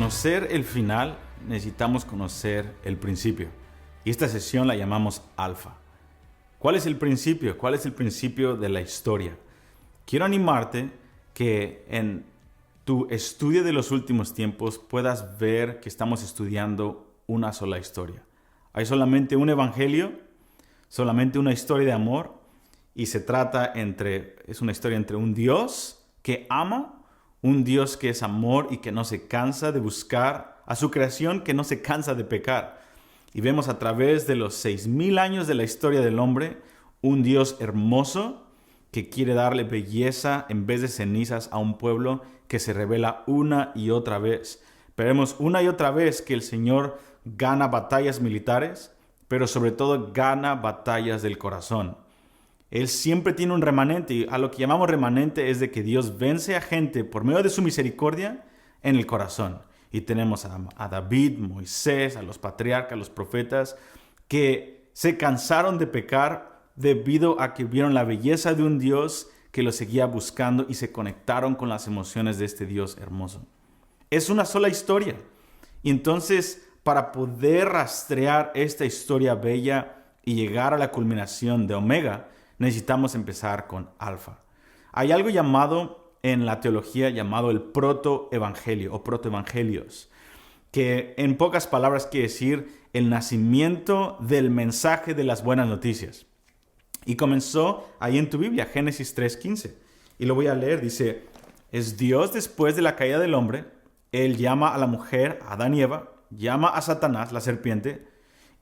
conocer el final, necesitamos conocer el principio. Y esta sesión la llamamos Alfa. ¿Cuál es el principio? ¿Cuál es el principio de la historia? Quiero animarte que en tu estudio de los últimos tiempos puedas ver que estamos estudiando una sola historia. Hay solamente un evangelio, solamente una historia de amor, y es una historia entre un Dios que ama, un Dios que es amor y que no se cansa de buscar a su creación, que no se cansa de pecar. Y vemos a través de los 6,000 años de la historia del hombre, un Dios hermoso que quiere darle belleza en vez de cenizas a un pueblo que se revela una y otra vez. Veremos una y otra vez que el Señor gana batallas militares, pero sobre todo gana batallas del corazón. Él siempre tiene un remanente, y a lo que llamamos remanente es de que Dios vence a gente por medio de su misericordia en el corazón. Y tenemos a David, Moisés, a los patriarcas, a los profetas, que se cansaron de pecar debido a que vieron la belleza de un Dios que los seguía buscando y se conectaron con las emociones de este Dios hermoso. Es una sola historia. Y entonces, para poder rastrear esta historia bella y llegar a la culminación de Omega, necesitamos empezar con Alfa. Hay algo llamado en la teología llamado el protoevangelio o protoevangelios, que en pocas palabras quiere decir el nacimiento del mensaje de las buenas noticias. Y comenzó ahí en tu Biblia, Génesis 3:15. Y lo voy a leer, dice, es Dios después de la caída del hombre, Él llama a la mujer, a Adán y Eva, llama a Satanás, la serpiente,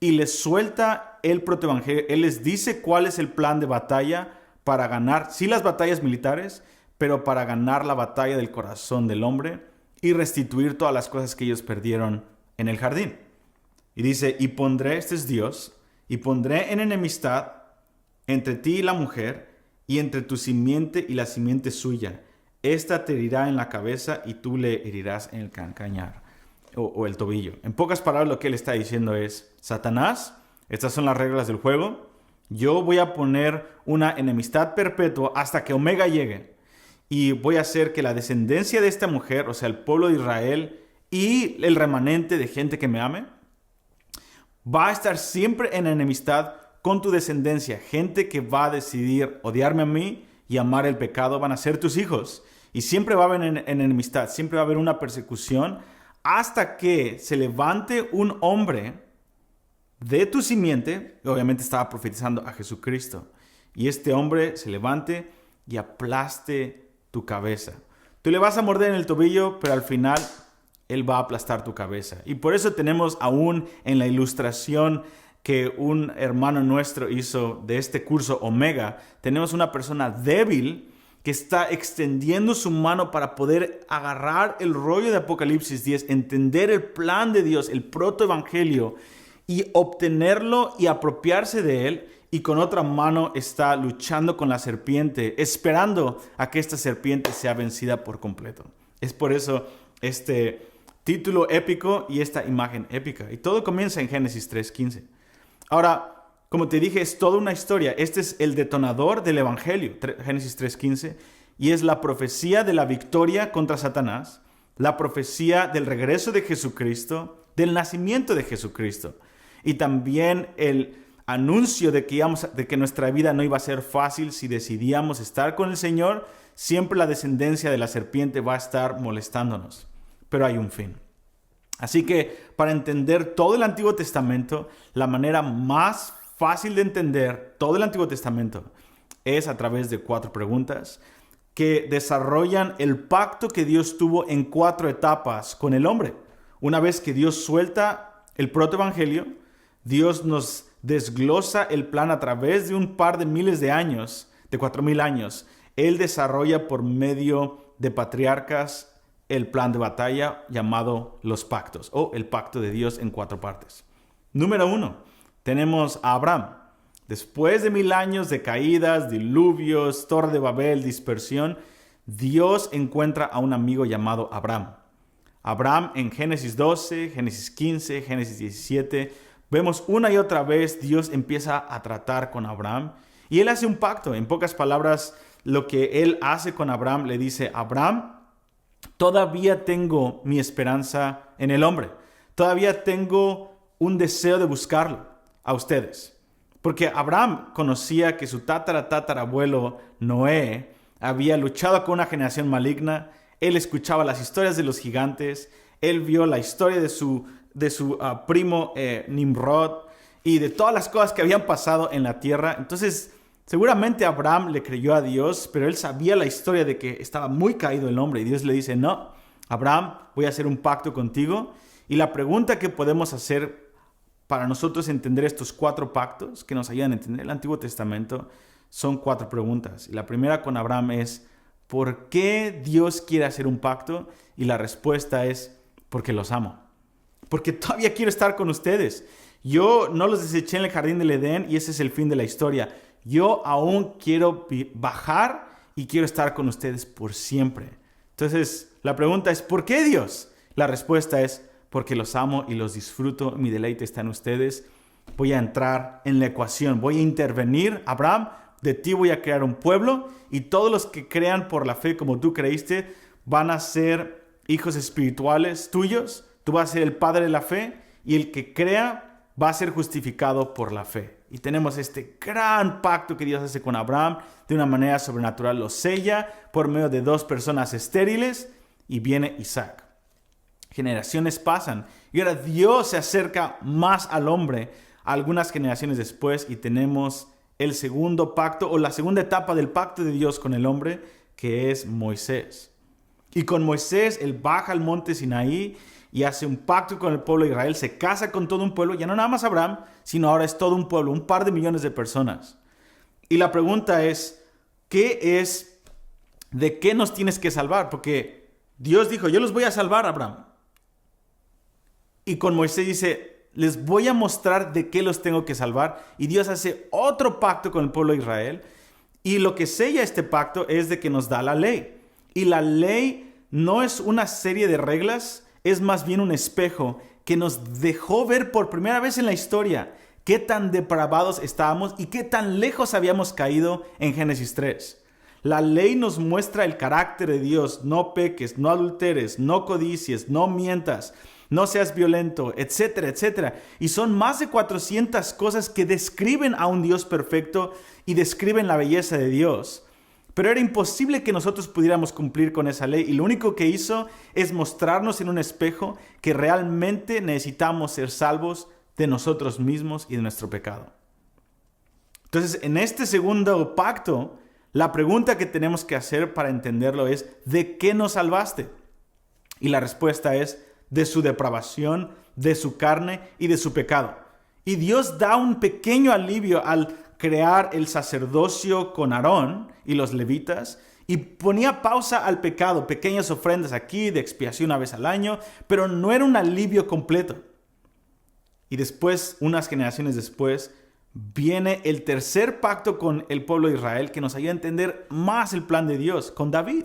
y les suelta el protoevangelio. Él les dice cuál es el plan de batalla para ganar, sí las batallas militares, pero para ganar la batalla del corazón del hombre y restituir todas las cosas que ellos perdieron en el jardín. Y dice, y pondré, este es Dios, y pondré en enemistad entre ti y la mujer, y entre tu simiente y la simiente suya. Esta te herirá en la cabeza y tú le herirás en el calcañar o el tobillo. En pocas palabras, lo que él está diciendo es, Satanás, estas son las reglas del juego. Yo voy a poner una enemistad perpetua hasta que Omega llegue. Y voy a hacer que la descendencia de esta mujer, o sea, el pueblo de Israel y el remanente de gente que me ame, va a estar siempre en enemistad con tu descendencia. Gente que va a decidir odiarme a mí y amar el pecado van a ser tus hijos. Y siempre va a haber enemistad, siempre va a haber una persecución hasta que se levante un hombre de tu simiente. Obviamente estaba profetizando a Jesucristo. Y este hombre se levante y aplaste tu cabeza. Tú le vas a morder en el tobillo, pero al final él va a aplastar tu cabeza. Y por eso tenemos aún en la ilustración que un hermano nuestro hizo de este curso Omega, tenemos una persona débil que está extendiendo su mano para poder agarrar el rollo de Apocalipsis 10, entender el plan de Dios, el protoevangelio, y obtenerlo y apropiarse de él, y con otra mano está luchando con la serpiente, esperando a que esta serpiente sea vencida por completo. Es por eso este título épico y esta imagen épica. Y todo comienza en Génesis 3:15. Ahora, como te dije, es toda una historia. Este es el detonador del evangelio, Génesis 3:15, y es la profecía de la victoria contra Satanás, la profecía del regreso de Jesucristo, del nacimiento de Jesucristo, y también el anuncio de que nuestra vida no iba a ser fácil si decidíamos estar con el Señor. Siempre la descendencia de la serpiente va a estar molestándonos, pero hay un fin. Así que para entender todo el Antiguo Testamento, la manera más fácil de entender todo el Antiguo Testamento es a través de 4 preguntas que desarrollan el pacto que Dios tuvo en 4 etapas con el hombre. Una vez que Dios suelta el protoevangelio, Dios nos desglosa el plan a través de un par de miles de años, de 4,000 años. Él desarrolla por medio de patriarcas el plan de batalla llamado los pactos, o el pacto de Dios en 4 partes. Número 1, tenemos a Abraham. Después de 1000 años de caídas, diluvios, Torre de Babel, dispersión, Dios encuentra a un amigo llamado Abraham. Abraham en Génesis 12, Génesis 15, Génesis 17, vemos una y otra vez Dios empieza a tratar con Abraham y él hace un pacto. En pocas palabras, lo que él hace con Abraham, le dice, Abraham, todavía tengo mi esperanza en el hombre. Todavía tengo un deseo de buscarlo a ustedes. Porque Abraham conocía que su tatarabuelo Noé había luchado con una generación maligna. Él escuchaba las historias de los gigantes. Él vio la historia de su primo Nimrod y de todas las cosas que habían pasado en la tierra. Entonces, seguramente Abraham le creyó a Dios, pero él sabía la historia de que estaba muy caído el hombre. Y Dios le dice, no, Abraham, voy a hacer un pacto contigo. Y la pregunta que podemos hacer para nosotros entender estos 4 pactos que nos ayudan a entender el Antiguo Testamento son 4 preguntas. Y la primera con Abraham es, ¿por qué Dios quiere hacer un pacto? Y la respuesta es, porque los amo. Porque todavía quiero estar con ustedes. Yo no los deseché en el jardín del Edén y ese es el fin de la historia. Yo aún quiero bajar y quiero estar con ustedes por siempre. Entonces, la pregunta es, ¿por qué Dios? La respuesta es, porque los amo y los disfruto. Mi deleite está en ustedes. Voy a entrar en la ecuación. Voy a intervenir. Abraham, de ti voy a crear un pueblo y todos los que crean por la fe como tú creíste van a ser hijos espirituales tuyos. Tú vas a ser el padre de la fe y el que crea va a ser justificado por la fe. Y tenemos este gran pacto que Dios hace con Abraham. De una manera sobrenatural lo sella por medio de 2 personas estériles y viene Isaac. Generaciones pasan y ahora Dios se acerca más al hombre algunas generaciones después y tenemos el segundo pacto o la segunda etapa del pacto de Dios con el hombre, que es Moisés. Y con Moisés él baja al monte Sinaí y hace un pacto con el pueblo de Israel, se casa con todo un pueblo, ya no nada más Abraham, sino ahora es todo un pueblo, un par de millones de personas. Y la pregunta es, ¿de qué nos tienes que salvar? Porque Dios dijo, yo los voy a salvar, Abraham. Y con Moisés dice, les voy a mostrar de qué los tengo que salvar. Y Dios hace otro pacto con el pueblo de Israel. Y lo que sella este pacto es de que nos da la ley. Y la ley no es una serie de reglas, es más bien un espejo que nos dejó ver por primera vez en la historia qué tan depravados estábamos y qué tan lejos habíamos caído en Génesis 3. La ley nos muestra el carácter de Dios. No peques, no adulteres, no codicies, no mientas, no seas violento, etcétera, etcétera. Y son más de 400 cosas que describen a un Dios perfecto y describen la belleza de Dios. Pero era imposible que nosotros pudiéramos cumplir con esa ley. Y lo único que hizo es mostrarnos en un espejo que realmente necesitamos ser salvos de nosotros mismos y de nuestro pecado. Entonces, en este segundo pacto, la pregunta que tenemos que hacer para entenderlo es, ¿de qué nos salvaste? Y la respuesta es, de su depravación, de su carne y de su pecado. Y Dios da un pequeño alivio al crear el sacerdocio con Aarón y los levitas y ponía pausa al pecado, pequeñas ofrendas aquí de expiación una vez al año, pero no era un alivio completo. Y después, unas generaciones después, viene el tercer pacto con el pueblo de Israel que nos ayuda a entender más el plan de Dios, con David.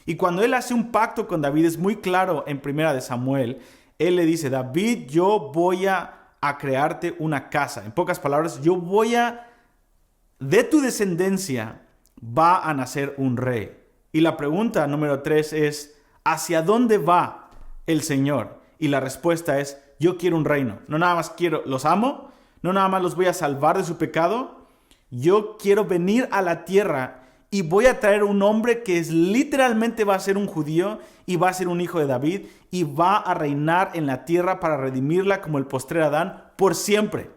Y cuando él hace un pacto con David, es muy claro en 1 Samuel, él le dice, David, yo voy a crearte una casa. En pocas palabras, de tu descendencia va a nacer un rey. Y la pregunta número 3 es, ¿hacia dónde va el Señor? Y la respuesta es, yo quiero un reino. No nada más los amo, no nada más los voy a salvar de su pecado. Yo quiero venir a la tierra y voy a traer un hombre que literalmente va a ser un judío y va a ser un hijo de David y va a reinar en la tierra para redimirla como el postrer Adán por siempre.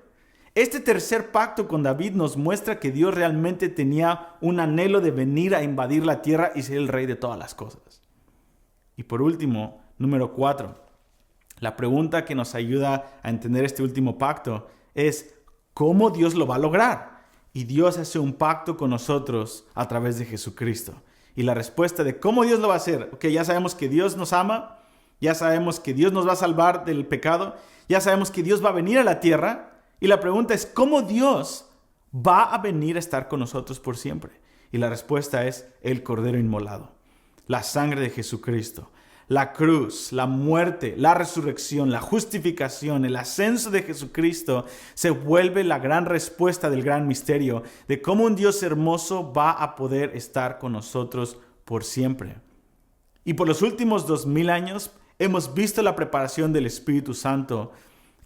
Este tercer pacto con David nos muestra que Dios realmente tenía un anhelo de venir a invadir la tierra y ser el rey de todas las cosas. Y por último, número 4, la pregunta que nos ayuda a entender este último pacto es ¿cómo Dios lo va a lograr? Y Dios hace un pacto con nosotros a través de Jesucristo. Y la respuesta de cómo Dios lo va a hacer, ya sabemos que Dios nos ama, ya sabemos que Dios nos va a salvar del pecado, ya sabemos que Dios va a venir a la tierra. Y la pregunta es, ¿cómo Dios va a venir a estar con nosotros por siempre? Y la respuesta es el Cordero inmolado, la sangre de Jesucristo, la cruz, la muerte, la resurrección, la justificación, el ascenso de Jesucristo se vuelve la gran respuesta del gran misterio de cómo un Dios hermoso va a poder estar con nosotros por siempre. Y por los últimos 2000 años hemos visto la preparación del Espíritu Santo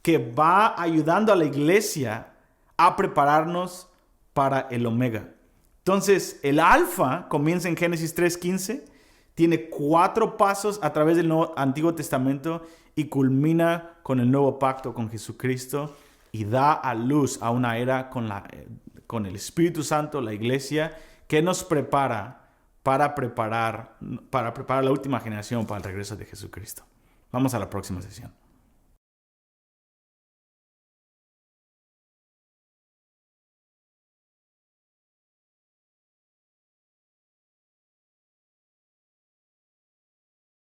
que va ayudando a la iglesia a prepararnos para el Omega. Entonces, el Alfa comienza en Génesis 3:15, tiene 4 pasos a través del Antiguo Testamento y culmina con el nuevo pacto con Jesucristo y da a luz a una era con el Espíritu Santo, la iglesia, que nos prepara para preparar la última generación para el regreso de Jesucristo. Vamos a la próxima sesión.